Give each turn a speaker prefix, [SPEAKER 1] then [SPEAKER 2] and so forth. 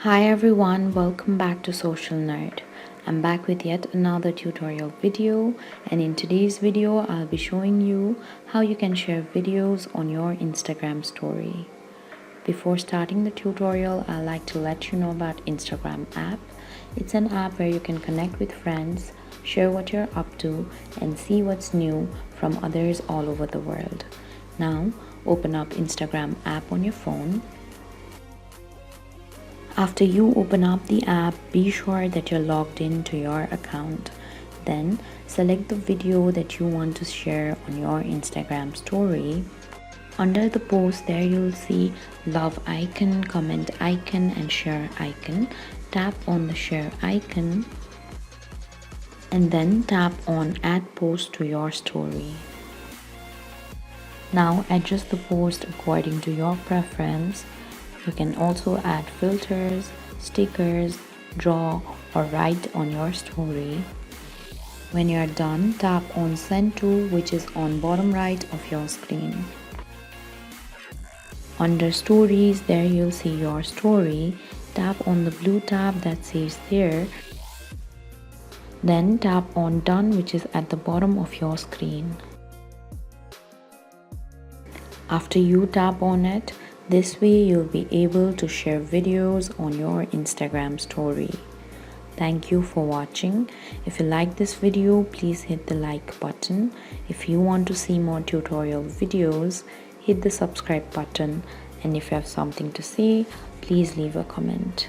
[SPEAKER 1] Hi everyone, welcome back to Social Nerd. I'm back with yet another tutorial video, and in today's video I'll be showing you how you can share videos on your Instagram story. Before starting the tutorial, I'd like to let you know about Instagram app. It's an app where you can connect with friends, share what you're up to, and see what's new from others all over the world. Now, open up Instagram app on your phone. After you open up the app, be sure that you're logged in to your account. Then select the video that you want to share on your Instagram story. Under the post there you'll see love icon, comment icon and share icon. Tap on the share icon and then tap on add post to your story. Now adjust the post according to your preference. You can also add filters, stickers, draw or write on your story. When you are done, tap on send to, which is on bottom right of your screen. Under stories, there you'll see your story. Tap on the blue tab that says there. Then tap on done, which is at the bottom of your screen. After you tap on it, this way you'll be able to share videos on your Instagram story. Thank you for watching. If you like this video, please hit the like button. If you want to see more tutorial videos, hit the subscribe button. And if you have something to say, please leave a comment.